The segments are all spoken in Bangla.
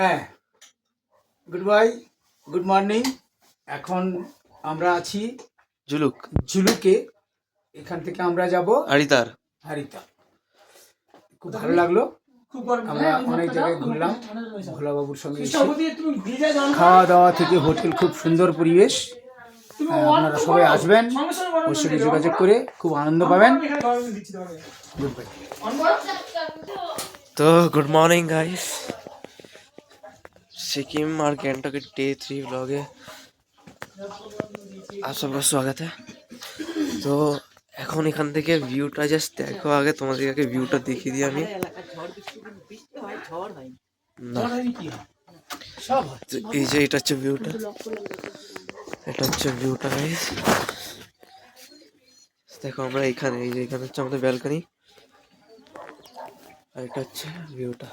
হ্যাঁ, গুড মর্নিং। এখন আমরা আছি জুলুক ঝুলুকে। এখান থেকে আমরা যাব আরিতার। হারিতা। খুব ভালো লাগলো। আমরা অনেক জায়গায় ঘুরলাম ভোলাবাবুর সঙ্গে এসে। খাওয়া দাওয়া থেকে হোটেল, খুব সুন্দর পরিবেশ। আপনারা সবাই আসবেন, ওর সঙ্গে যোগাযোগ করে খুব আনন্দ পাবেন। Good bye. तो गुड मॉर्निंग गाइस, सिक्किम और गैंगटॉक डे 3 व्लॉग है। आप सबका स्वागत है। তো এখন এখান থেকে ভিউটা জাস্ট দেখো। আগে তোমাদেরকে ভিউটা দেখিয়ে দিই আমি। তো এই যে এটা হচ্ছে ভিউটা, এটা হচ্ছে ভিউটা গাইস। দেখো আমরা এখানে, এই যে এখানে হচ্ছে আমাদের ব্যালকনি, আর এটা হচ্ছে ভিউটা।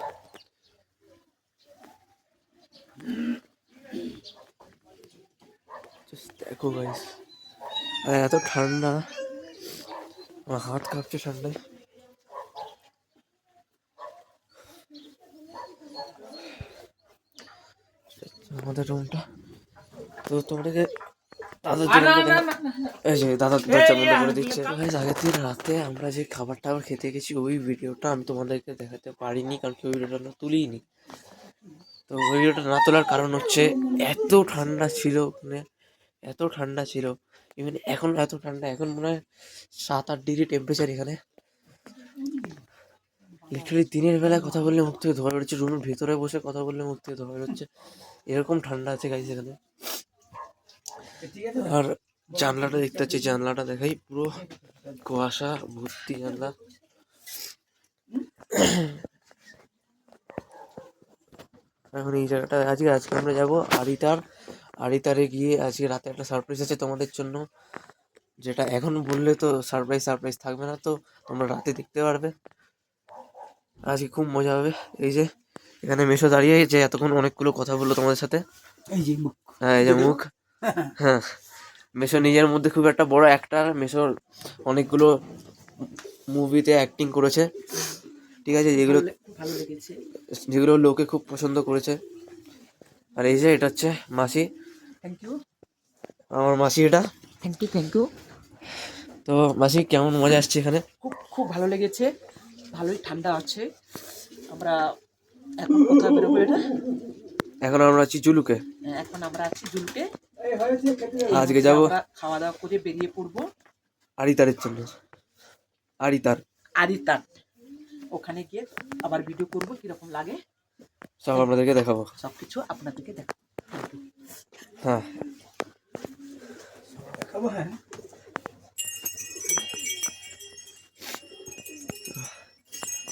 দেখো গাইস, আর এত ঠান্ডা, আমার হাত কাঁপছে ঠান্ডায়। আমাদের রুমটা তো তোমাদেরকে দাদার জন্য এই যে দাদা দরজা বন্ধ করে দিচ্ছে। আগের দিন রাতে আমরা যে খাবার টাবার খেতে গেছি ওই ভিডিওটা আমি তোমাদেরকে দেখাতে পারিনি, কারণ কি ওই ভিডিওটা আমরা তুলিনি। তো ওই ভিডিওটা না তোলার কারণ হচ্ছে এত ঠান্ডা ছিল ওখানে, এত ঠান্ডা ছিল। ইভেন এখন এত ঠান্ডা, এখন মনে হয় 7-8 ডিগ্রি টেম্পারেচার এখানে। লিটারালি দিনের বেলায় কথা বললে মুখ থেকে ধোয়া বেরোচ্ছে, রুমের ভেতরে বসে কথা বললে মুখ থেকে ধোয়া বেরোচ্ছে, এরকম ঠান্ডা আছে গাইস এখানে। আর জানলাটা দেখতে পাচ্ছি, জানলাটা দেখাই, পুরো কুয়াশা ভর্তি জানলা। এখন এই জায়গাটা আজকে আমরা যাবো আরিতারে গিয়ে আজকে রাতে একটা সারপ্রাইজ আছে তোমাদের জন্য, যেটা এখন বললে তো সারপ্রাইজ থাকবে না, তো তোমরা রাতে দেখতে পারবে। আজকে খুব মজা হবে। এই যে এখানে মেশো দাঁড়িয়ে, যে এতক্ষণ অনেকগুলো কথা বললো তোমাদের সাথে, এই যে মুখ, হ্যাঁ এই যে মুখ। হ্যাঁ, মেশো নিজের মধ্যে খুব একটা বড় অ্যাক্টার। মেশোর অনেকগুলো মুভিতে অ্যাক্টিং করেছে, ঠিক আছে, যেগুলো লোকে খুব পছন্দ করেছে। আর এই যে এটা হচ্ছে মাসি, থ্যাংক ইউ আমার মাসি এটা। Thank you. তো মাসি কেমন মজা আসছে এখানে? খুব ভালো লেগেছে, ভালোই ঠান্ডা আছে। আমরা এখন কোথায় বেরোবো এটা? এখন আমরা আছি জুলুকে। এখন আমরা আছি জুলুকে। আজকে যাবো খাওয়া দাওয়া করে বেরিয়ে পড়বো আরিতারের জন্য। আরিতার ওখানে গিয়ে আবার ভিডিও করবো, কিরকম লাগে সব আপনাদেরকে দেখাবো, সবকিছু আপনাদেরকে দেখাবো। হ্যাঁ দেখাবো। হ্যাঁ,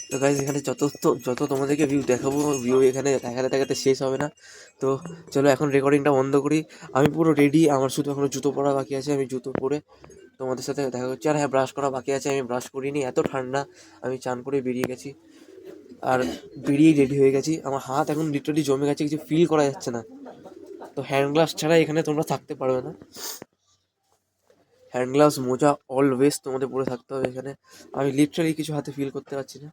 তো গাইজ এখানে যত তোমাদেরকে ভিউ দেখাবো, ভিউ এখানে দেখাতে শেষ হবে না। তো চলো এখন রেকর্ডিংটা বন্ধ করি। আমি পুরো রেডি, আমার শুধু এখনো জুতো পরা বাকি আছে। আমি জুতো পরে তোমাদের সাথে দেখা করছি। আর হ্যাঁ, ব্রাশ করা বাকি আছে, আমি ব্রাশ করিনি, এত ঠান্ডা। আমি চান করে বেরিয়ে গেছি, আর বেরিয়েই রেডি হয়ে গেছি। আমার হাত এখন লিটারালি জমে গেছে, কিছু ফিল করা যাচ্ছে না। তো হ্যান্ড গ্লাভস ছাড়া এখানে তোমরা থাকতে পারবে না। হ্যান্ড গ্লাভস, মোজা অলওয়েজ তোমাদের পরে থাকতে হবে এখানে। আমি লিটারালি কিছু হাতে ফিল করতে পারছি না।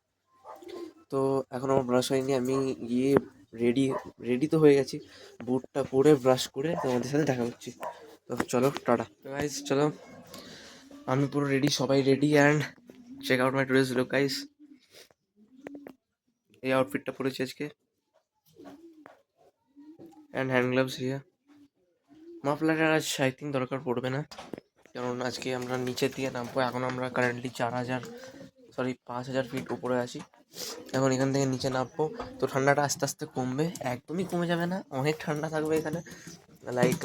তো এখন আমার ব্রাশ হয়নি, আমি গিয়ে রেডি তো হয়ে গেছি। বুটটা পরে ব্রাশ করে তোমাদের সাথে দেখা করছি। তো চলো টাটা গাইস, চলো আমি পুরো রেডি, সবাই ready, and check out my today's look guys. এই আউটফিটটা পরেছি আজকে, অ্যান্ড হ্যান্ড গ্লাভস হিয়ার। মাফলারের আজ আই থিঙ্ক দরকার পড়বে না, কারণ আজকে আমরা নিচের দিকে নামবো। এখন আমরা কারেন্টলি 5,000 ফিট উপরে আছি। এখন এখান থেকে নিচে নামবো, তো ঠান্ডাটা আস্তে আস্তে কমবে, একদমই কমে যাবে না, অনেক ঠান্ডা থাকবে এখানে। লাইক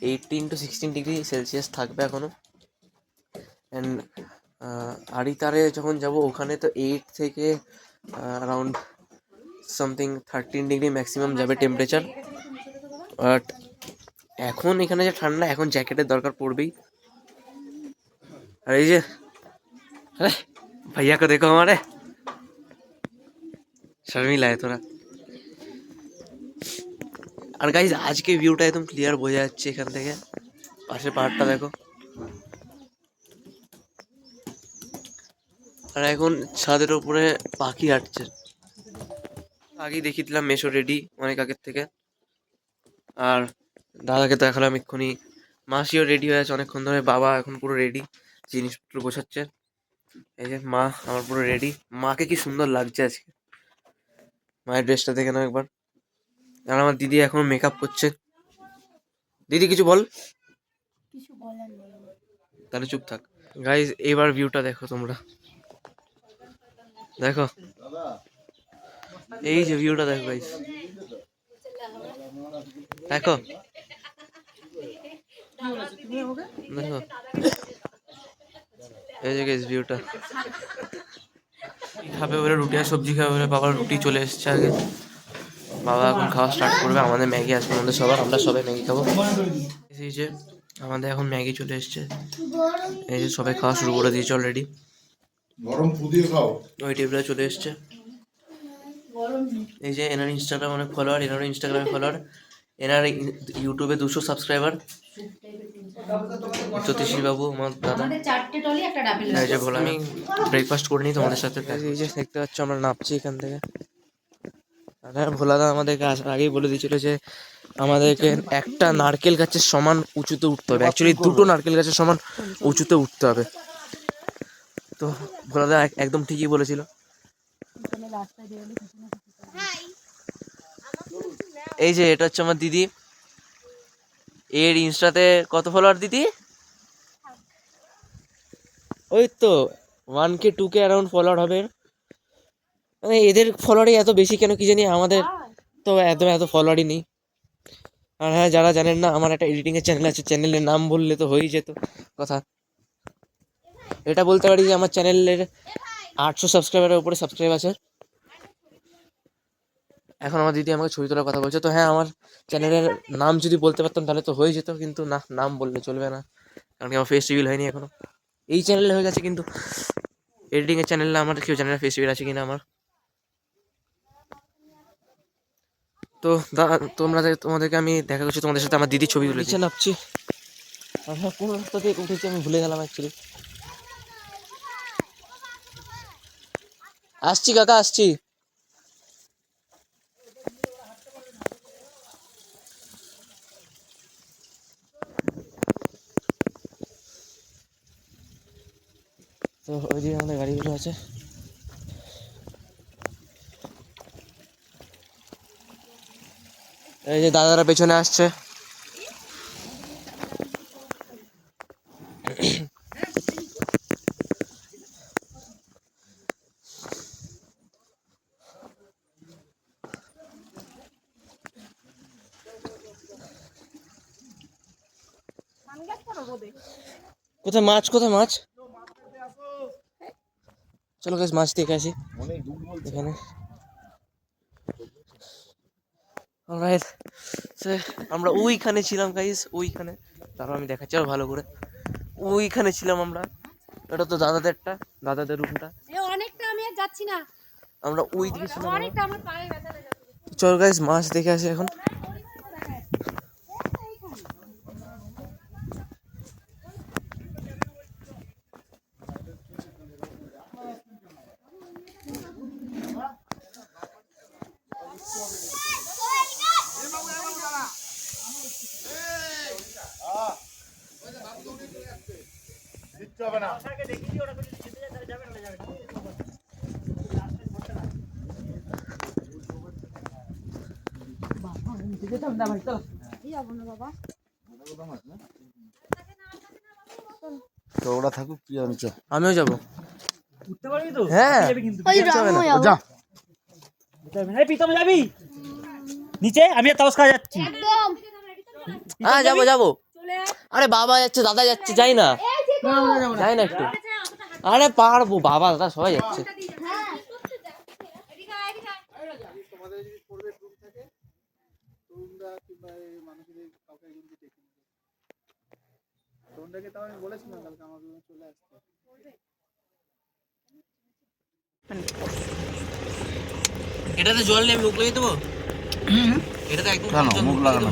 18 to 16 ডিগ্রি সেলসিয়াস থাকবে এখনও। অ্যান্ড আরিতারে যখন যাব ওখানে তো 8 থেকে অ্যারাউন্ড সামথিং 13 ডিগ্রি ম্যাক্সিমাম যাবে টেম্পারেচার। বাট এখন এখানে যে ঠান্ডা, এখন জ্যাকেটের দরকার পড়বেই। আর এই যে भैया को देखो हमारे, शर्मिला है थोड़ा। আর গাইজ আজকে ভিউটা একদম ক্লিয়ার বোঝা যাচ্ছে এখান থেকে, পাশে পাহাড়টা দেখো। আর এখন ছাদের উপরে পাখি হাঁটছে। আগেই দেখিয়ে দিলাম মেশো রেডি অনেক আগের থেকে। আর দাদাকে দেখালাম এক্ষুনি, মাসিও রেডি হয়ে আছে অনেকক্ষণ ধরে। বাবা এখন পুরো রেডি, জিনিসপত্র গোছাচ্ছে। এই যে মা আমার পুরো রেডি। মাকে কি সুন্দর লাগছে আজকে, মায়ের ড্রেসটা দেখে নাও একবার। আর আমার দিদি এখন মেকআপ করছে। দিদি কিছু বল। তাহলে চুপ থাক। গাইজ এবার ভিউটা দেখো তোমরা, দেখো এই যে ভিউটা দেখো গাইজ, দেখো দেখো এই যে গাইজ ভিউটা। খাবে বলে রুটি আর সবজি খাবে বলে বাবার রুটি চলে এসছে আগে। বাবা এখন খাওয়া স্টার্ট করবে। আমাদের ম্যাগি আসবে, আমাদের সবার, আমরা সবাই ম্যাগি খাবো। এই যে আমাদের এখন ম্যাগি চলে এসছে। এই যে সবাই খাওয়া শুরু করে দিয়েছে অলরেডি। গরম পুদিয়ে খাও। ওই টেবিলে চলে এসছে। এই যে এনার ইনস্টাগ্রাম অনেক ফলোয়ার, এনারও ইনস্টাগ্রামে ফলোয়ার, এনার ইউটিউবে 200 সাবস্ক্রাইবার। জ্যোতিষী বাবু আমার দাদা। এই যে বলে আমি ব্রেকফাস্ট করে নিই তোমাদের সাথে। এই যে দেখতে পাচ্ছ আমরা নাপছি এখান থেকে। হ্যাঁ ভোলাদা আমাদেরকে আসার আগেই বলে দিয়েছিল যে আমাদেরকে একটা নারকেল গাছের সমান উঁচুতে উঠতে হবে। অ্যাকচুয়ালি 2টো নারকেল গাছের সমান উঁচুতে উঠতে হবে। তো ভোলাদা একদম ঠিকই বলেছিল। এই যে এটা হচ্ছে আমার দিদি, এর ইনস্টাতে কত ফলোয়ার দিদি? ওই তো 1K 2K অ্যারাউন্ড ফলোয়ার হবে। মানে এদের ফলোয়ারই এত বেশি কেন কি জানি, আমাদের তো এত ফলোয়ারই নেই। আর হ্যাঁ, যারা জানেন না, আমার একটা এডিটিং এর চ্যানেল আছে, চ্যানেলের নাম বললে তো হয়েই যেত কথা। এটা বলতে পারি যে আমার চ্যানেলের 800 সাবস্ক্রাইবারের উপরে সাবস্ক্রাইব আছে। এখন আমার দিদি আমাকে ছবি তোলার কথা বলছে। তো হ্যাঁ, আমার চ্যানেলের নাম যদি বলতে পারতাম তাহলে তো হয়ে যেত, কিন্তু না, নাম বললে চলবে না, কারণ কি আমার ফেস রিভিল হয়নি এখনো। এই চ্যানেলে হয়ে গেছে, কিন্তু এডিটিং এর চ্যানেলে আমার কেউ জানে না ফেস রিভিল আছে কিনা আমার। তো তোমাদেরকে আমি দেখা করছি তোমাদের সাথে আমার দিদির ছবি তুলেছি। নাপছি আর হ্যাঁ, কোন রাস্তা দিয়ে উঠেছি আমি ভুলে গেলাম অ্যাকচুয়ালি। আসছি কাকা, আসছি। তো ওইদিকে আমাদের গাড়িগুলো আছে। এই যে দাদারা পেছনে আসছে। কোথায় মাছ, কোথায় মাছ? চলো গাইস মাছ দেখে আসি এখানে। অলরাইট, আমরা ওইখানে ছিলাম গাইস, ওইখানে। তারপর আমি দেখাচ্ছি আরো ভালো করে। ওইখানে ছিলাম আমরা। এটা তো দাদাদেরটা, দাদাদের রুমটা। অনেকটা আমি আর যাচ্ছি না, আমরা ওই দিকে ছিলাম। অনেকটা আমার পায়ে ব্যথা লাগে। চল গাইস মাছ দেখে আসি এখন। তো ওরা থাকুক, কি আমি চল। আমিও যাবো। হ্যাঁ যা। প্রীতম যাবি নিচে, আমি আর তাপস খাওয়া যাচ্ছি। হ্যাঁ যাবো যাবো। আরে বাবা যাচ্ছে, দাদা যাচ্ছে, যাই না, যাই না একটু। আরে পারবো, বাবা দাদা সবাই যাচ্ছে। এটাতে জল নেই, মুখ লাগিয়ে দেবো। এটাতে একদম কেন মুখ লাগানো?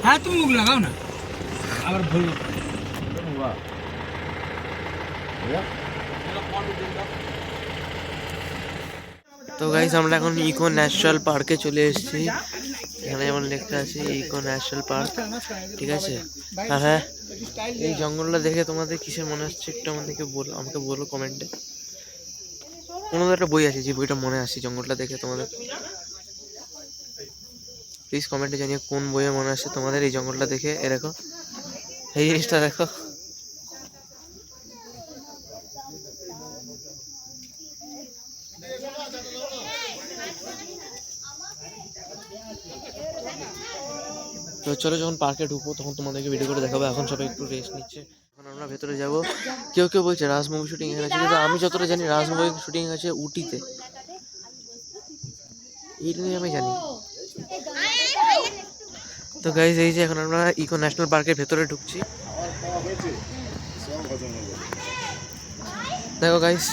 হ্যাঁ তুমি মুখ লাগাও না, আবার ভুল। তো গাইস আমরা এখন ইকো ন্যাশনাল পার্কে চলে এসেছি। এখানে যেমন লেখা আছে ইকো ন্যাশনাল পার্ক, ঠিক আছে। আর হ্যাঁ, এই জঙ্গলটা দেখে তোমাদের কিসের মনে হচ্ছে একটু আমাকে বলো কমেন্টে। কোনো একটা বই আছে যে বইটা মনে আসছে জঙ্গলটা দেখে তোমাদের, প্লিজ কমেন্টে জানিয়ে কোন বইয়ে মনে আসছে তোমাদের এই জঙ্গলটা দেখে। এ দেখো, এই জিনিসটা দেখো। তো চলো যখন পার্কে ঢুকবো তখন তোমাদেরকে ভিডিও করে দেখাবো। এখন সবাই একটু রেস্ট নিচ্ছে, এখন আমরা ভেতরে যাব। কেউ কেউ বলছে রাজ মুভি শুটিং এখানে আছে, কিন্তু আমি যতটা জানি রাজ মুভি শুটিং আছে উটিতে, এইটা নিয়ে আমি জানি। তো গাইজ এই যে এখন আমরা ইকো ন্যাশনাল পার্কের ভেতরে ঢুকছি। দেখো গাইজ,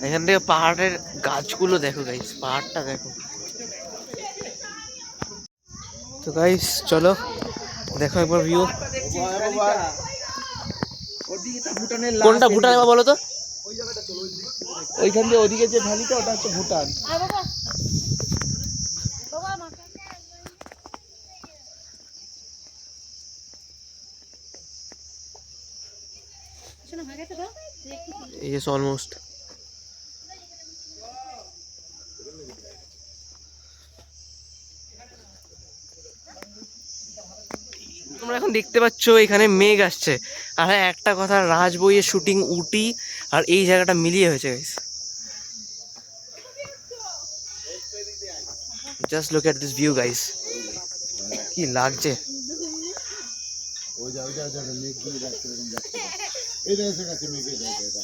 এখান থেকে পাহাড়ের গাছগুলো দেখো গাইজ, পাহাড়টা দেখো। তো গাইজ চলো দেখো একবার ভিউ। কোনটা ভুটান বলো তো? ওইখান দিয়ে ওদিকে যে ভ্যালিটা ওটা হচ্ছে ভুটান। Yes, almost. তোমরা এখন দেখতে পাচ্ছ এখানে মেঘ আসছে। আর হ্যাঁ, একটা কথা, রাজ বইয়ের শুটিং উটি আর এই জায়গাটা মিলিয়ে হয়েছে guys. Just look at this view guys, কি লাগছে।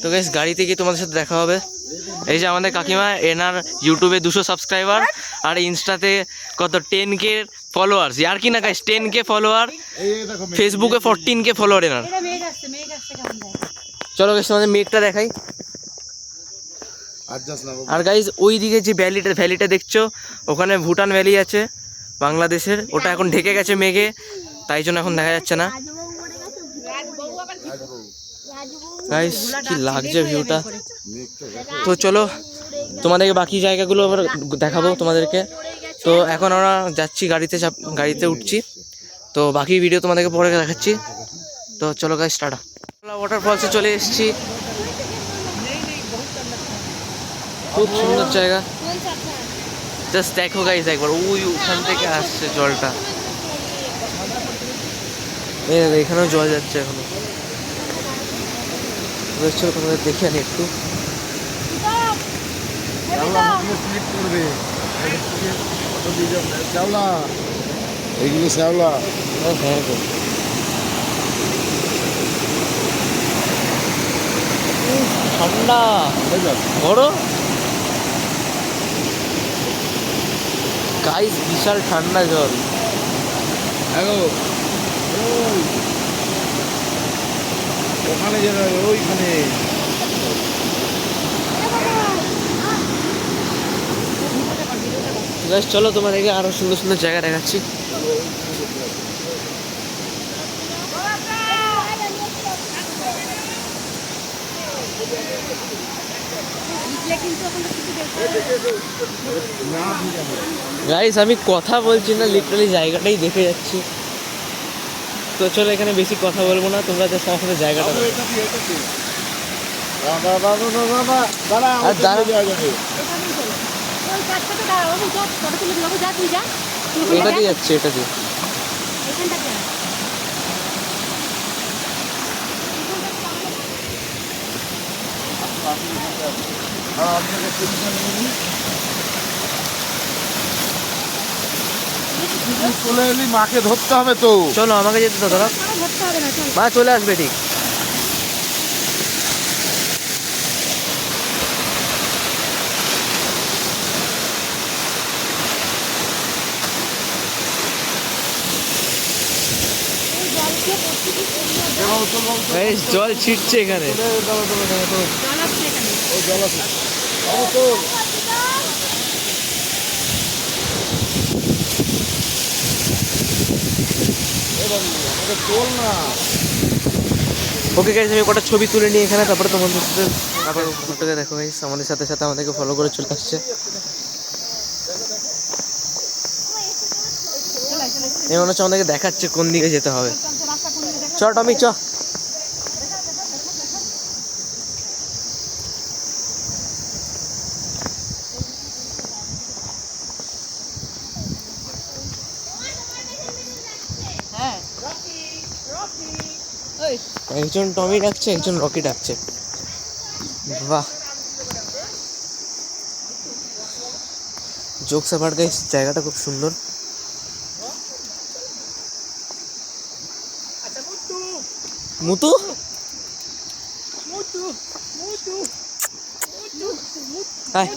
তো গাইস গাড়িতে গিয়ে তোমাদের সাথে দেখা হবে। এই যে আমাদের কাকিমা, এনার ইউটিউবে 200 সাবস্ক্রাইবার আর ইনস্টাতে কত 10K ফলোয়ার্স। আর কি না গাইস, 10K ফলোয়ার, ফেসবুকে 14K ফলোয়ার এনার। চলো গাইস তোমাদের মেঘটা দেখাই। আর গাইস ওই দিকে যে ভ্যালিটা দেখছো, ওখানে ভুটান ভ্যালি আছে বাংলাদেশের, ওটা এখন ঢেকে গেছে মেঘে, তাই জন্য এখন দেখা যাচ্ছে না। গাইস কি লাগছে ভিউটা। তো চলো তোমাদেরকে বাকি জায়গাগুলো আবার দেখাবো তোমাদেরকে। তো এখন আমরা যাচ্ছি, গাড়িতে উঠছি। তো বাকি ভিডিও তোমাদেরকে পরে দেখাচ্ছি। তো চলো গাইস টাটা। ওয়াটারফলসে চলে এসেছি, খুব সুন্দর জায়গা। জাস্ট দেখো গাইস একবার, ওখান থেকে আসছে জলটা। এই দেখো এখানেও জল যাচ্ছে এখনো। চলো তোমাদের দেখে আনি একটু। এইগুলো শ্যাওলা। হ্যাঁ গো, ঠান্ডা বড় গাইস, বিশাল ঠান্ডা জল। ওখানে যেন ওইখানে গাইস চলো তোমাদেরকে আরো সুন্দর সুন্দর জায়গা দেখাচ্ছি। গাইস আমি কথা বলছি না, লিটারালি জায়গাটাই দেখে যাচ্ছি। তো চলো এখানে বেশি কথা বলবো না, তোমরা যে সমস্ত জায়গাটা এটা দিয়ে যাচ্ছে, এটা দিয়ে। চলে এলি, মাকে ধরতে হবে তো। চলো আমাকে যেতে তো ধরো, মা চলে আসবে ঠিক। জল ছিটছে এখানে। ওকে গাইস আমি কটা ছবি তুলে নিই এখানে, তারপরে তোমাদের সাথে আবার ফটোকে দেখো গাইস, আমাদের সাথে সাথে আমাদেরকে ফলো করে চলে আসছে। এই মনে হচ্ছে আমাদেরকে দেখাচ্ছে কোন দিকে যেতে হবে। চ টমি চ। হ্যাঁ একজন টমি ডাকছে, একজন রকি ডাকছে। বাহ, জোকস অ্যাপার্ট গাইস, জায়গাটা খুব সুন্দর। মুতু হাই,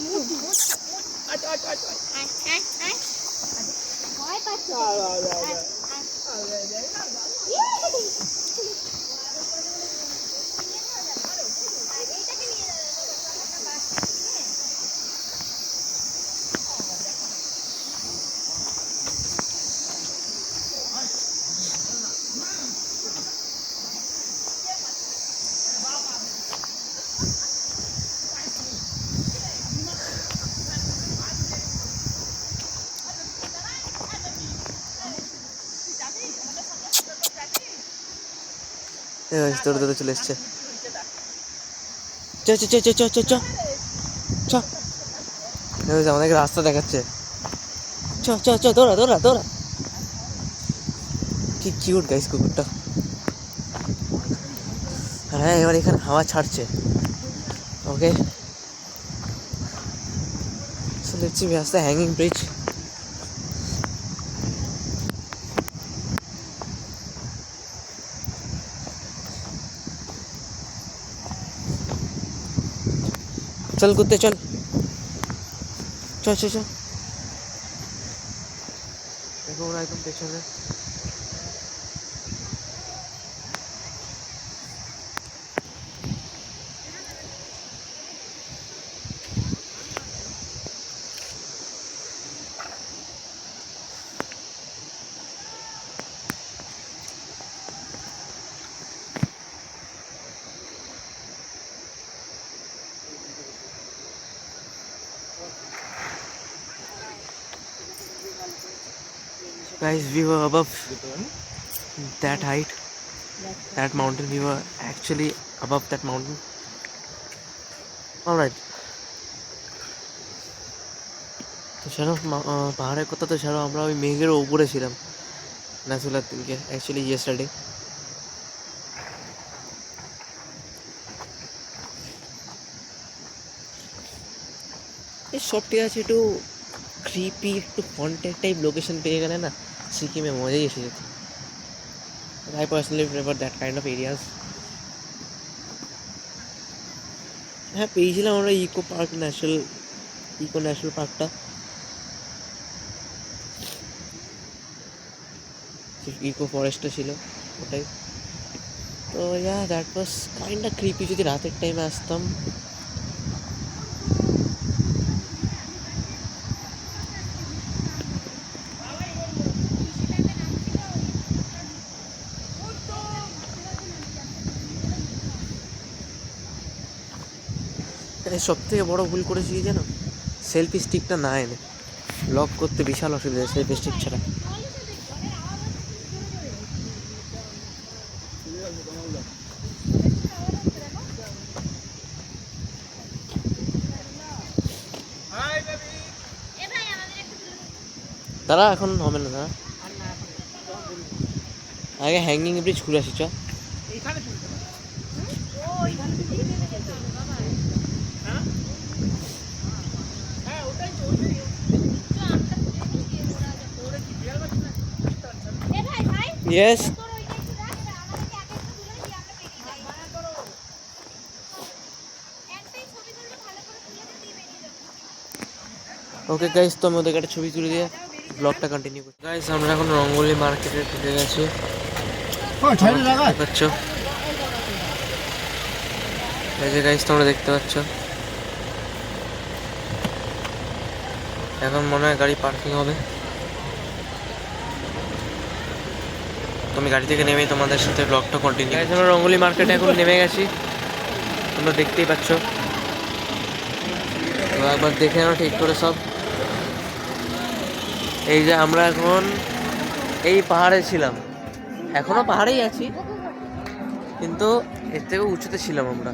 তোর তোর চলে এসছে। চ চ চ চ চ চ চ চ, আমাদেরকে রাস্তা দেখাচ্ছে। চ চ চ, দৌড়া দৌড়া দৌড়া। কি কিউট গাইস কুকুরটা। হ্যাঁ, এবার এখানে হাওয়া ছাড়ছে। ওকে, so let's see where's the hanging bridge. चल कुत्ते चल, चल चल चल। देखो ওরা একদম পেছনে। Guys, we were above that height, that mountain. We were actually above that mountain. All right. তো ছাড়ো পাহাড়ের কথা তো ছাড়ো, আমরা ওই মেঘের উপরে ছিলাম নাসুলার দিনকে, অ্যাকচুয়ালি ইয়েস্টারডে। এই সবটি আছে একটু ক্রিপি, একটু কন্টেন্ট টাইপ লোকেশন পেয়ে গেলে না সিকিমে মজাই এসে যেত। I personally prefer that kind of areas. হ্যাঁ, পেয়েছিলাম আমরা ইকো ন্যাশনাল পার্কটা, ইকো ফরেস্টটা ছিল ওটাই। তো yeah, that was kind of creepy. যদি রাতের টাইমে আসতাম। সব থেকে বড় ভুল করেছি কি জানো, সেলফি স্টিকটা না এনে। লক করতে বিশাল অসুবিধা সেলফি স্টিক ছাড়া। তারা এখন হবে না, তারা আগে হ্যাঙ্গিং ব্রিজ ঘুরে আসি। চ ইয়েস। ওকে গাইস, তো আমি ওদেরকে একটা ছবি তুলে দিয়ে ব্লগটা কন্টিনিউ করছি। গাইস, আমরা এখন রঙ্গোলি মার্কেটে ঢুকে গেছি। পাচ্ছ এই যে গাইস, তোমরা দেখতে পাচ্ছ। এখন মনে হয় গাড়ি পার্কিং হবে। তুমি গাড়ি থেকে নেমেই তোমাদের সাথে ব্লগটা কন্টিনিউ। আমরা রঙ্গোলি মার্কেটে এখন নেমে গেছি, তোমরা দেখতেই পাচ্ছ। তো একবার দেখে নাও ঠিক করে সব। এই যে আমরা এখন এই পাহাড়ে ছিলাম, এখনো পাহাড়েই আছি, কিন্তু এর থেকেও উঁচুতে ছিলাম আমরা।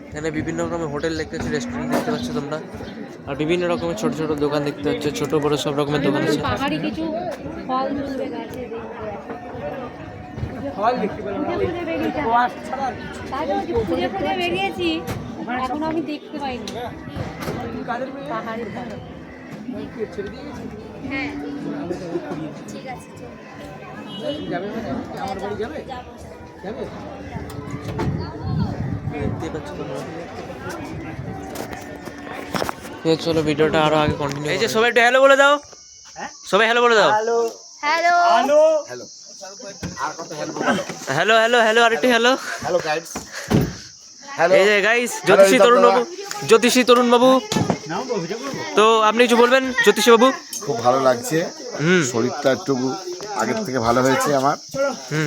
এখানে বিভিন্ন রকমের হোটেল দেখতে পাচ্ছ, রেস্টুরেন্ট দেখতে পাচ্ছ তোমরা, আর বিভিন্ন রকমের ছোট ছোট দোকান দেখতে পাচ্ছ, ছোট বড় সব রকমের দোকান আছে। পাহাড়ি কিছু ফল তুলবে গাছে পুজো পুজো বেরিয়েছি, এখন আমি দেখতে পাইনি পাহাড়ি ফল। হ্যাঁ ঠিক আছে যাবে মানে আমার বাড়ি যাবে যাবে দেখতে পাচ্ছ তোমরা। চলো ভিডিওটা আরো আগে কন্টিনিউ। এই যে সবাই একটু হ্যালো বলে দাও, সবাই হ্যালো বলে দাও। Hello hello hello hello hello আর একটু হ্যালো। Hello guides. এই যে গাইস জ্যোতিষী তরুণ বাবু, জ্যোতিষী তরুণ বাবু, তো আপনি কিছু বলবেন জ্যোতিষী বাবু? খুব ভালো লাগছে, হুম শরীরটা একটু আগের থেকে ভালো হয়েছে আমার,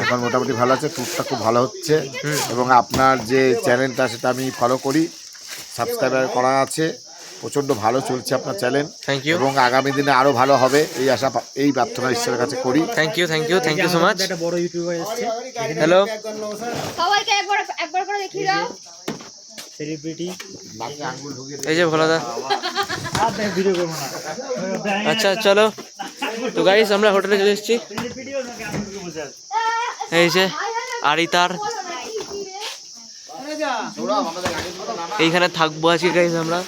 এখন মোটামুটি ভালো আছে, ট্যুরটা খুব ভালো হচ্ছে এবং আপনার যে চ্যানেলটা সেটা আমি ফলো করি, সাবস্ক্রাইবার করা আছে, প্রচণ্ড ভালো চলছে আপনার চ্যানেল। থ্যাংক ইউ, এবং আগামী দিনে আরও ভালো হবে এই আশা, এই প্রার্থনা ঈশ্বরের কাছে করি। Thank you, thank you, thank you so much. একটা বড় ইউটিউবার এসেছে, হ্যালো সবাইকে একবার করে দেখিয়ে দাও। সেলিব্রিটি। এই যে ভোলাদা। আর ভিডিও করবো না। আচ্ছা চলো, তো গাইস আমরা হোটেলে চলে এসেছি। ভিডিও নাকি আমি বসে আছি। এই যে আরিতার, এইখানে থাকবো আজকে গাইস আমরা।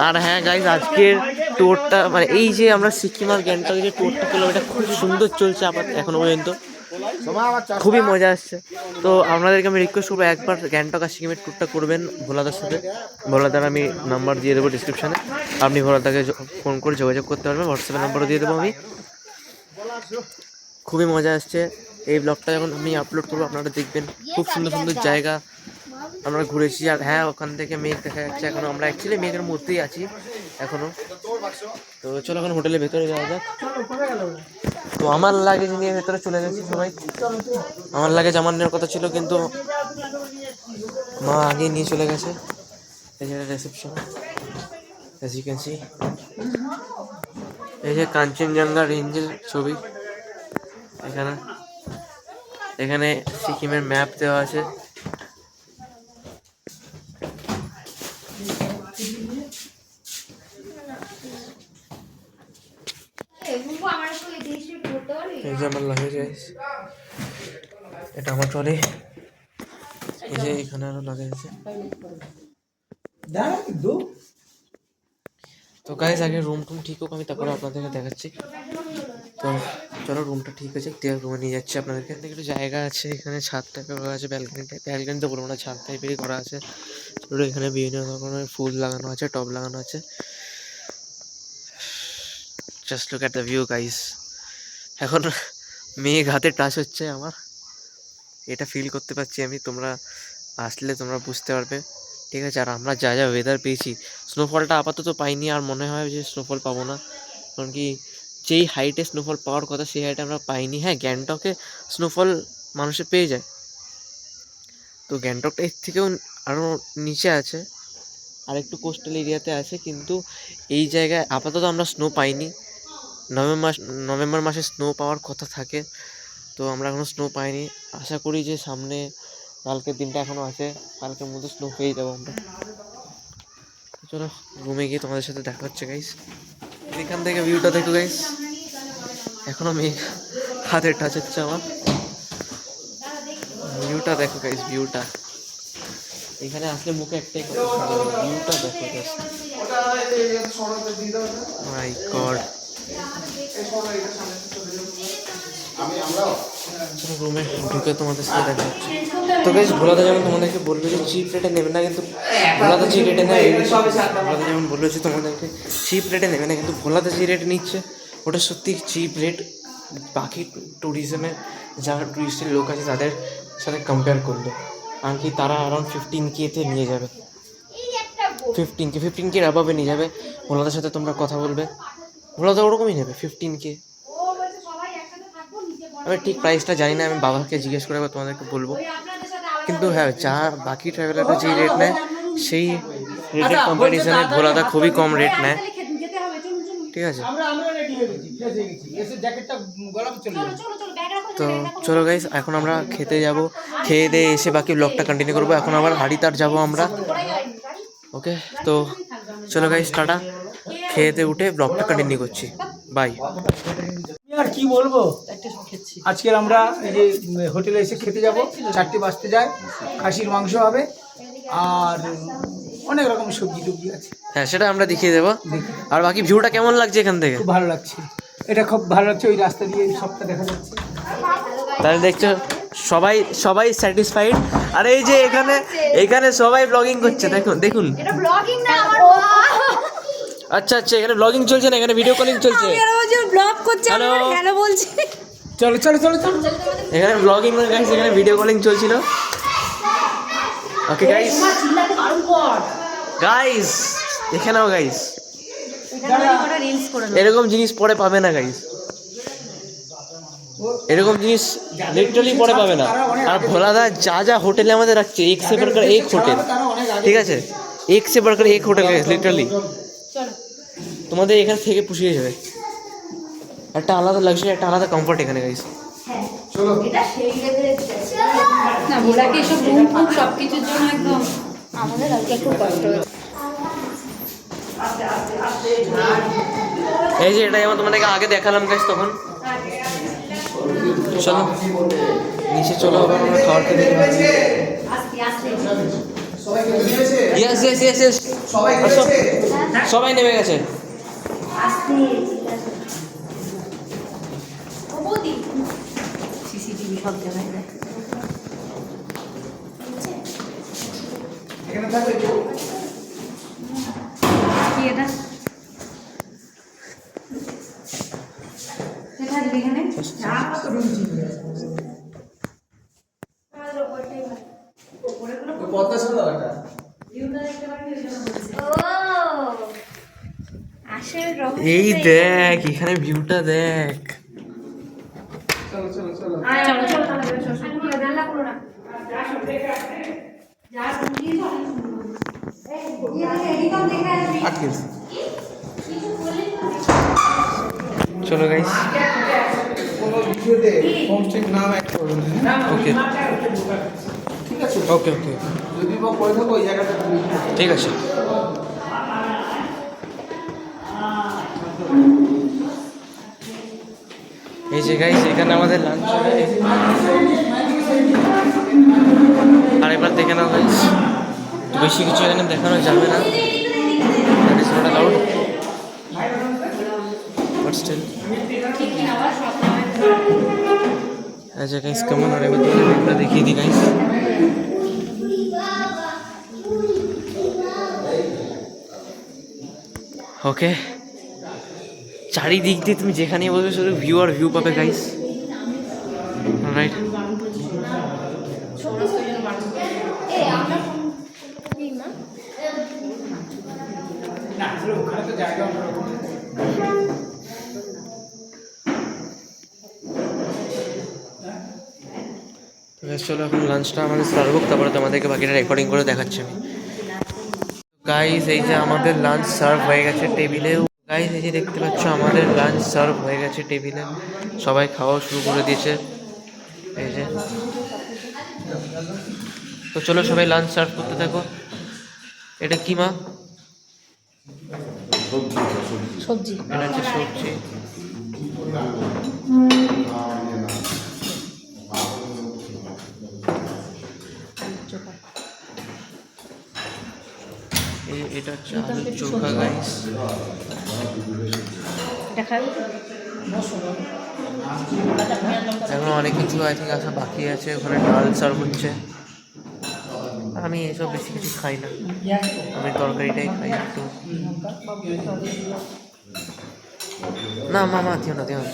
আর হ্যাঁ গাইস আজকের ট্যুরটা মানে এই যে আমরা সিকিম আর গ্যাংটকে যে ট্যুরটা করলাম এটা খুব সুন্দর চলছে আবার এখনো পর্যন্ত, খুবই মজা আসছে। তো আপনাদেরকে আমি রিকোয়েস্ট করবো একবার গ্যাংটক আর সিকিমের ট্যুরটা করবেন ভোলাদার সাথে। ভোলাদার আমি নাম্বার দিয়ে দেবো ডিসক্রিপশানে, আপনি ভোলাদাকে ফোন করে যোগাযোগ করতে পারবেন, হোয়াটসঅ্যাপে নাম্বারও দিয়ে দেবো আমি। খুবই মজা আসছে। এই ব্লগটা যখন আমি আপলোড করবো আপনারা দেখবেন, খুব সুন্দর সুন্দর জায়গা আমরা ঘুরেছি। আর হ্যাঁ ওখান থেকে মেঘ দেখা যাচ্ছে, এখনও আমরা অ্যাকচুয়ালি মেঘের মধ্যেই আছি এখনও। তো চলো এখন হোটেলের ভেতরে যাওয়া যাক। তো আমার লাগেজ নিয়ে ভেতরে চলে গেছি সবাই। আমার লাগেজ আমার নেওয়ার কথা ছিল, কিন্তু মা আগে নিয়ে চলে গেছে। এই যে reception, as you can see, এই যে কাঞ্চনজঙ্ঘা রেঞ্জের ছবি। এখানে সিকিমের ম্যাপ দেওয়া আছে। এই যে আমার লাগেজ, এটা আমার ট্রলি। এই যে এখানে আরো লাগেজ আছে। তো গাইস আগে রুম টুম ঠিক হোক, আমি তারপরে আপনাদেরকে দেখাচ্ছি। তো চলো রুমটা ঠিক আছে, ক্লিয়ার রুমে নিয়ে যাচ্ছি আপনাদেরকে। একটু জায়গা আছে, এখানে ছাদ টাইপের করা আছে, ব্যালকনি তো বলবো না, ছাদ টাইপেরই করা আছে। ছোটো এখানে বিভিন্ন রকমের ফুল লাগানো আছে, টব লাগানো আছে। Just look at the view guys. এখন মেঘ হাতে টাচ হচ্ছে আমার, এটা ফিল করতে পারছি আমি, তোমরা আসলে তোমরা বুঝতে পারবে, ঠিক আছে। আর আমরা যা যা ওয়েদার পেয়েছি, স্নোফলটা আপাতত পাইনি, আর মনে হয় যে স্নোফল পাবো না, কারণ কি যেই হাইটে স্নোফল পাওয়ার কথা সেই হাইটে আমরা পাইনি। হ্যাঁ গ্যাংটকে স্নোফল মানুষে পেয়ে যায়, তো গ্যাংটকটা এর থেকেও আরও নিচে আছে, আর একটু কোস্টাল এরিয়াতে আছে, কিন্তু এই জায়গায় আপাতত আমরা স্নো পাইনি। নভেম্বর মাসে স্নো পাওয়ার কথা থাকে, তো আমরা এখনও স্নো পাইনি। আশা করি যে সামনে কালকের দিনটা এখনও আছে, কালকের মধ্যে স্নো পেয়ে যাবো আমরা। চলো রুমে গিয়ে তোমাদের সাথে দেখা হচ্ছে গাইস। এখান থেকে ভিউটা দেখো গাইস, এখনও মেঘ হাতে টাচ হচ্ছে আমার। ভিউটা দেখো গাইস, ভিউটা এখানে আসলে মুখে একটাই কথা, ভিউটা দেখো জাস্ট, মাই গড। রুমে ঢুকে তোমাদের সাথে দেখা হচ্ছে। তো গাইস ভোলাদা যেমন তোমাদেরকে বললো যে চিপ রেটে নেবে না, কিন্তু ভোলাদা যে রেটে নেয়, ভোলাদা যেমন বললো যে তোমাদেরকে চিপ রেটে নেবে না, কিন্তু ভোলাদা যে রেট নিচ্ছে ওটা সত্যি চিপ রেট। বাকি ট্যুরিজমে যারা টুরিস্টের লোক আছে তাদের সাথে কম্পেয়ার করলে, কারণ কি তারা অ্যারাউন্ড 15K-তে নিয়ে যাবে, 15K অ্যাবাভে নিয়ে যাবে। ভোলাদার সাথে তোমরা কথা বলবে, ভোলাদা ওরকমই নেবে 15K। আমি ঠিক প্রাইসটা জানি না, আমি বাবাকে জিজ্ঞেস করে তোমাদেরকে বলবো। কিন্তু হ্যাঁ যা বাকি ট্রাভেলাররা যেই রেট নেয় সেই রেটের কম্পিটিশনে ভোলাদা খুবই কম রেট নেয়, ঠিক আছে। তো চলো গাইস, এখন আমরা খেতে যাব, খেয়ে দিয়ে এসে বাকি ব্লগটা কন্টিনিউ করবো। এখন আবার হাড়িতার যাব আমরা, ওকে। তো চলো গাইস, টাটা, খেতে উঠে ব্লগটা কন্টিনিউ করছি, বাই। আর কি বলবো, আজকের আমরা এই যে হোটেলে এসে খেতে যাব, 4টে বাজতে যায়, খাসির মাংস হবে আর অনেক রকম সবজি টবজি আছে। হ্যাঁ, সেটা আমরা দেখিয়ে দেবো। আর বাকি ভিউটা কেমন লাগছে এখান থেকে? খুব ভালো লাগছে, এটা খুব ভালো লাগছে, ওই রাস্তা দিয়ে সবটা দেখা যাচ্ছে। তাহলে দেখছো সবাই সবাই স্যাটিসফাইড। আর এই যে এখানে সবাই ব্লগিং করছে, দেখুন দেখুন। এটা ব্লগিং না, আমার আচ্ছা আচ্ছা, এখানে ব্লগিং চলছে না, এখানে ভিডিও কলিং চলছে। ব্লগ করছে, হ্যালো হ্যালো বলছি। চলো চলো চলো চলো, এখানে ব্লগিং নয় গাইস, এখানে ভিডিও কলিং চলছিল। ওকে গাইস, গাইস দেখে নাও গাইস, এরকম জিনিস পরে পাবে না গাইস, এরকম জিনিস লিটারালি পরে পাবে না। আর ভোলাদা যা যা হোটেলে আমাদের রাখছে, এক সে বড়কর এক হোটেল, ঠিক আছে, এক সে বড়কর এক হোটেল গাইস, লিটারালি তোমাদের এখানে থেকে পুষিয়ে যাবে। একটা আলাদা লাক্সারি, একটা আলাদা কমফর্ট এখানে গাইস। না ভোলাকে এসব রুম ফুম সবকিছুর জন্য একদম আমাদের আজকে খুব কষ্ট হয়েছে। এই যে এটাই আমার তোমাদেরকে আগে দেখালাম গাইস তখন। চলো নিচে চলো, আবার আমরা খাবার খেতে যাবো। ইয়েস ইয়েস ইয়েস ইয়েস, সবাই নেমে গেছে। সিসিটিভি সব জায়গায় দেয়। কি এটা? কোথায় এখানে? এই দেখ, এখানে ভিউটা দেখ। চলো গাইস, ওকে ওকে ওকে, ঠিক আছে। এই যে গাইস, এখানে আমাদের লাঞ্চ হবে। আর এবার দেখে নাও গাইস, বেশি কিছু এখানে দেখানো যাবে না, that is not allowed, but still আচ্ছা গাইস, কেমন? আর এবার তোমাদের দেখিয়ে দিই গাইস। ওকে, চারিদিক দিয়ে তুমি যেখানেই বসবে শুধু ভিউ আর ভিউ পাবে গাইস, রাইট? চলো এখন লাঞ্চটা আমাদের সার্ভ হোক, তারপরে তোমাদেরকে বাকিটা রেকর্ডিং করে দেখাচ্ছি আমি। গাইস এই যে আমাদের লাঞ্চ সার্ভ হয়ে গেছে টেবিলে। গাইস এই যে দেখতে পাচ্ছ আমাদের লাঞ্চ সার্ভ হয়ে গেছে টেবিলে, সবাই খাওয়া শুরু করে দিয়েছে এই যে। তো চলো সবাই লাঞ্চ সার্ভ করতে থাকো। এটা কি মা? সবজি। এটা হচ্ছে সবজি। এটা হচ্ছে আলু চোখা গাইস। এখন অনেক কিছু আই থিঙ্ক আসা বাকি আছে, ওখানে ডাল সার্ভ হচ্ছে। আমি এসব বেশি কিছু খাই না, আমি তরকারিটাই খাই একটু। না মামা দিও না, দিও না,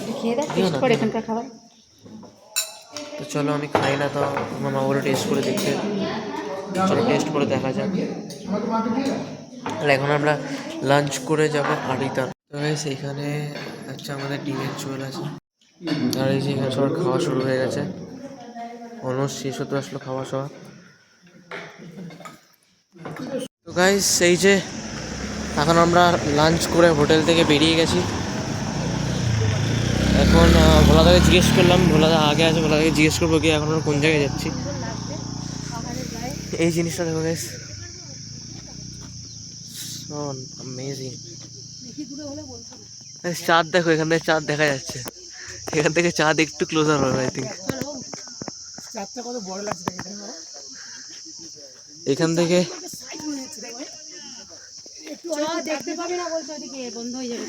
দিও না। তো চলো আমি খাই না, তো মামা বলে টেস্ট করে দেখতে। চলো টেস্ট করে দেখা যাক। এখন আমরা লাঞ্চ করে যাবো হাড়িতার। তো গাইস এখানে হচ্ছে আমাদের ডিমের ঝোল আছে, আর এই যে এখানে সবার খাওয়া শুরু হয়ে গেছে, অলমোস্ট শেষ হতে আসলো খাওয়া সবার। তো তো গাইস এই যে এখন আমরা লাঞ্চ করে হোটেল থেকে বেরিয়ে গেছি। এখন ভোলাদাকে জিজ্ঞেস করলাম, ভোলাদা আগে আছে, ভোলাদাকে জিজ্ঞেস করবো কি এখন আমরা কোন জায়গায় যাচ্ছি। এই জিনিসটা দেখো গাইস, অ্যামেজিং। চাঁদ দেখো, এখান থেকে চাঁদ দেখা যাচ্ছে, এখান থেকে চাঁদ একটু ক্লোজার হবে আই থিঙ্ক। চাঁদটা কত বড় লাগছে এখান থেকে দেখতে পাবি না বলছো, ওদিকে বন্ধ হয়ে যাবে।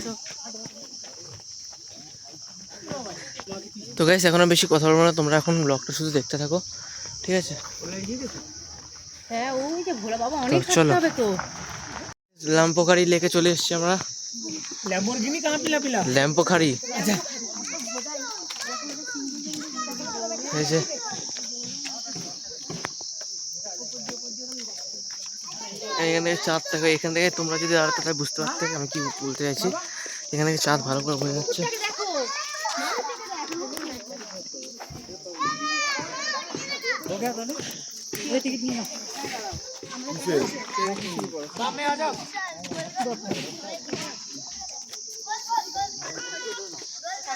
তো গাইস এখন আর বেশি কথা বলবো না, তোমরা এখন ব্লগটা শুধু দেখতে থাকো, ঠিক আছে? হ্যাঁ ওই যে ভোলা বাবা অনেক চলো। থাকতে হবে তো। ল্যাম্পোখাড়ি লেকে চলে এসেছি আমরা। ল্যাম্বরগিনি কাহা পিলা পিলা ল্যাম্পোখাড়ি এই যে এখান থেকে চাঁদ দেখো, এখান থেকে তোমরা যদি আর তাহলে বুঝতে পারতে আমি কি বলতে চাইছি। এখান থেকে চাঁদ ভালো করে বোঝা যাচ্ছে।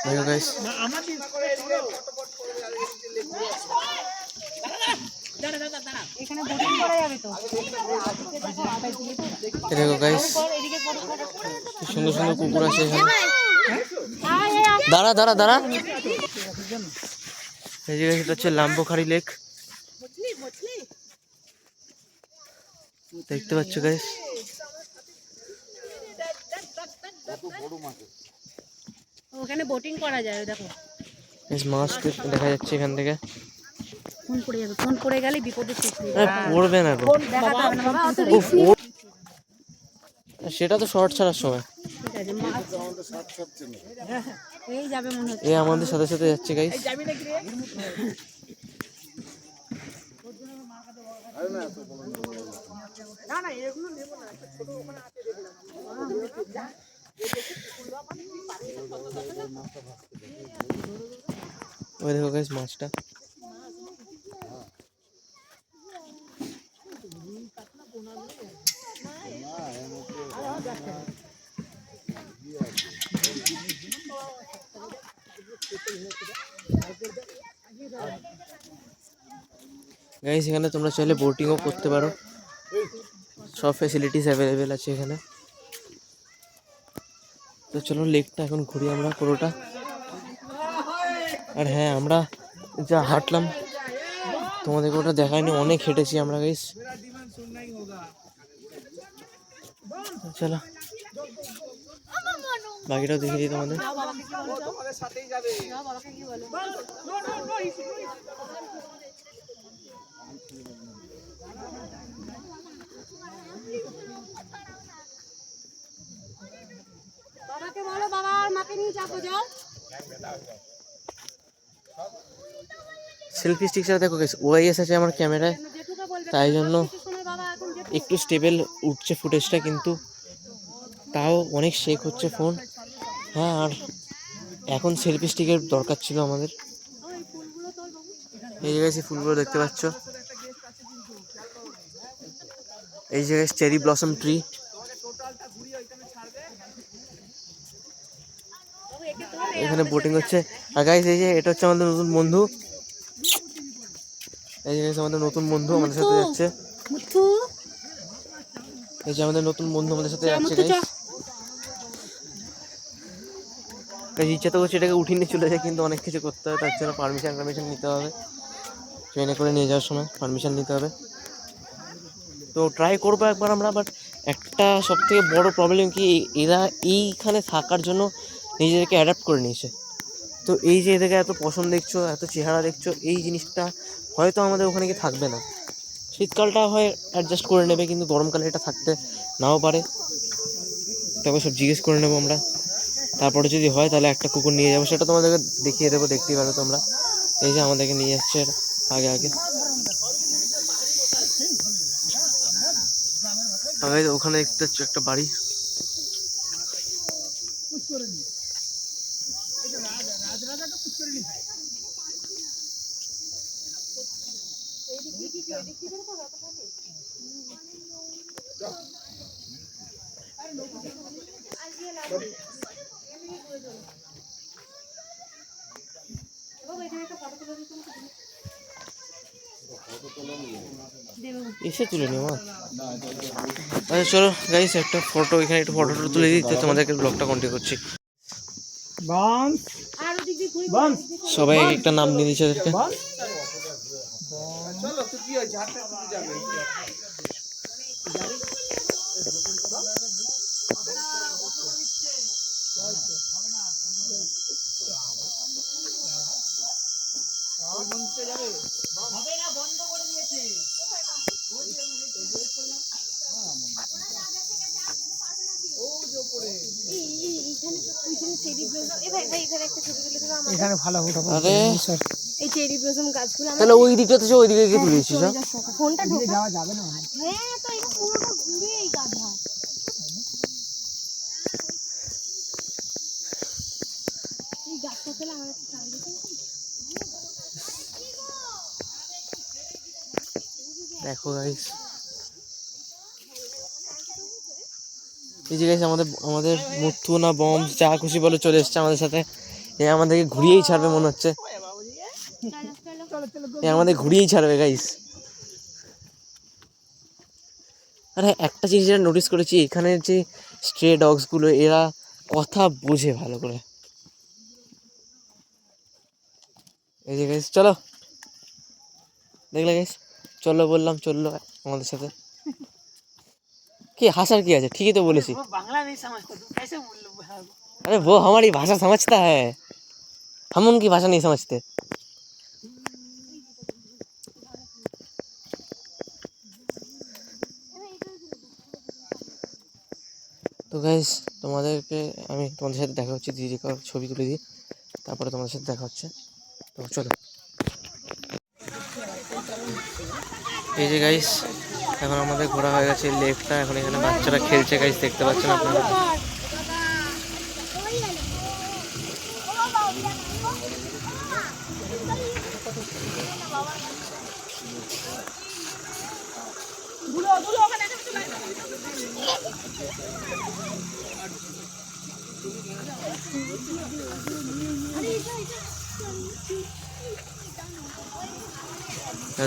দেখো গাইস, এখানে বোটিং করা যাবে তো। দেখো গাইস কি সুন্দর সুন্দর কুকুর আছে এখানে। দাঁড়া দাঁড়া দাঁড়া, এই যে এটা হচ্ছে ল্যাম্পোখাড়ি লেক, দেখতে পাচ্ছ গাইস। ওখানে বোটিং করা যায় দেখো। মাছ দেখা যাচ্ছে এখান থেকে। ফোন পড়ে যাবে, ফোন পড়ে গেলে বিপদে শেষ হয়ে আরে যাবে। পড়বে না গো, দেখাতে হবে না বাবা, অত উফ, রিস্ক নেই। সেটা তো শর্ট ছাড়ার সময়। ঠিক আছে, এই যাবে মনে হচ্ছে। এ আমাদের সাথে সাথে যাচ্ছে গাইস। ওই দেখো গাইস মাছটা। গাইস এখানে তোমরা চাইলে বোটিংও করতে পারো, সব ফ্যাসিলিটিস অ্যাভেলেবেল আছে এখানে। তো চলো লেকটা এখন ঘুরি আমরা পুরোটা। আর হ্যাঁ, আমরা যা হাঁটলাম তোমাদেরকে ওটা দেখায়নি, অনেক হেঁটেছি আমরা গাইস। চলো বাকিটাও দেখিয়ে দিই তোমাদের। বাবাকে বলো, বাবা আর মাকে নিয়ে যাবো, যাও। সেলফি স্টিক ছাড়া দেখো গাইস ওআইএস আছে আমার ক্যামেরায়, তাই জন্য একটু স্টেবল উঠছে ফুটেজটা, কিন্তু তাও অনেক শেক হচ্ছে ফোন। হ্যাঁ, আর এখন সেলফি স্টিকের দরকার ছিল আমাদের। এই জায়গায় ফুলগুলো দেখতে পাচ্ছ, এই জায়গায় চেরি ব্লসম ট্রি। এখানে বোটিং হচ্ছে। আর গাইস এই যে এটা হচ্ছে আমাদের নতুন বন্ধু, এই যে আমাদের নতুন বন্ধু আমাদের সাথে যাচ্ছে। এই যে আমাদের নতুন বন্ধু আমাদের সাথে যাচ্ছে গাইস। ইচ্ছা তো করছে এটাকে উঠিয়ে নিয়ে চলে যায়, কিন্তু অনেক কিছু করতে হবে, তার জন্য পারমিশন নিতে হবে। ট্রেনে করে নিয়ে যাওয়ার সময় পারমিশন নিতে হবে। তো ট্রাই করবো একবার আমরা, বাট একটা সব থেকে বড়ো প্রবলেম কি, এরা এইখানে থাকার জন্য নিজেদেরকে অ্যাডাপ্ট করে নিয়েছে। তো এই যে এদেরকে এত পছন্দ দেখছো, এত চেহারা দেখছো, এই জিনিসটা হয়তো আমাদের ওখানে গিয়ে থাকবে না। শীতকালটা হয় অ্যাডজাস্ট করে নেবে, কিন্তু গরমকালে এটা থাকতে নাও পারে। তবে সব জিজ্ঞেস করে নেবো আমরা, তারপরে যদি হয় তাহলে একটা কুকুর নিয়ে যাবো, সেটা তোমাদেরকে দেখিয়ে দেবো, দেখতেই পারো তোমরা। এই যে আমাদেরকে নিয়ে যাচ্ছে আগে আগে। ওখানে একটা বাড়ি, এসে তুলে নিও মা। আচ্ছা চলো গাইস একটা ফটো এখানে একটু ফটো তুলে দিতে তোমাদেরকে ব্লগটা কন্টিনিউ করছি। সবাই একটা নাম দিয়ে দিচ্ছে ওদেরকে। এখানে ভালো ফটো আরে এই চেরি ব্লসম গাছগুলো তাহলে ওই দিকটাতে ওই দিকে গিয়ে তুলেছিস। ফোনটা ঢোকা যাওয়া যাবে না। হ্যাঁ তো এটা পুরোটা ঘুরে এই গাধা এই গাছটা পেলে আমার একটা চাল দিতে দেখো গাইস এই যে গাইস আমাদের মুত্তু না বম যা খুশি বলে চলে এসছে আমাদের সাথে। এ আমাদেরকে ঘুরিয়েই ছাড়বে মনে হচ্ছে, এ আমাদের ঘুরিয়েই ছাড়বে গাইস। আরে একটা জিনিস যেটা নোটিস করেছি এখানের যে স্ট্রে ডগসগুলো এরা কথা বোঝে ভালো করে। এই যে গাইস চলো দেখলে গাইস চলো বললাম চললো আমাদের সাথে। কি হাসার কি আছে, ঠিকই তো বলেছি। अरे वो हमारी भाषा समझता है, हम उनकी भाषा नहीं समझते। তো গাইস তোমাদেরকে আমি তোমাদের সাথে দেখা হচ্ছে, দিদি ছবি তুলে দিই তারপরে তোমাদের সাথে দেখা হচ্ছে। তো চলো এই যে গাইস এখন আমাদের ঘোরা হয়ে গেছে লেকটা, এখন এখানে বাচ্চারা খেলছে গাইস, দেখতে পাচ্ছেন আপনারা।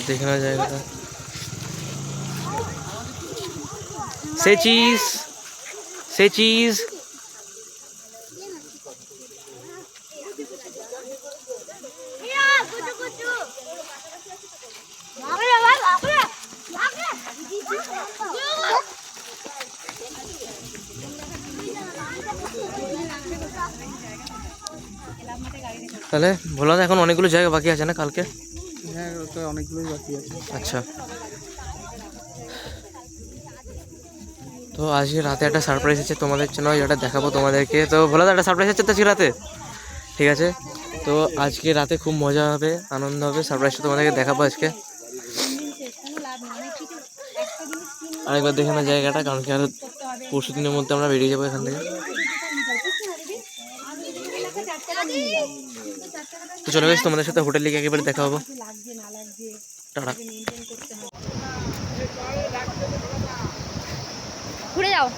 देखना जाएगा से चीज তাহলে ভোলা এখন অনেকগুলো জায়গা বাকি আছে না কালকে? হ্যাঁ তো অনেকগুলোই বাকি আছে। আচ্ছা তো আজকে রাতে একটা সারপ্রাইজ আছে তোমাদের জন্য, যেটা দেখাবো তোমাদেরকে। তো ভোলা একটা সারপ্রাইজ আছে তো আজকে রাতে, ঠিক আছে? তো আজকে রাতে খুব মজা হবে, আনন্দ হবে, সারপ্রাইজটা তোমাদেরকে দেখাবো আজকে। আরেকবার দেখে না জায়গাটা, কারণ কি আর পরশু দিনের মধ্যে আমরা বেরিয়ে যাবো এখান থেকে। তো চলে গেছি তোমাদের সাথে হোটেলে গিয়ে একেবারে দেখা হবো। টাটা। ঘুরে যাও।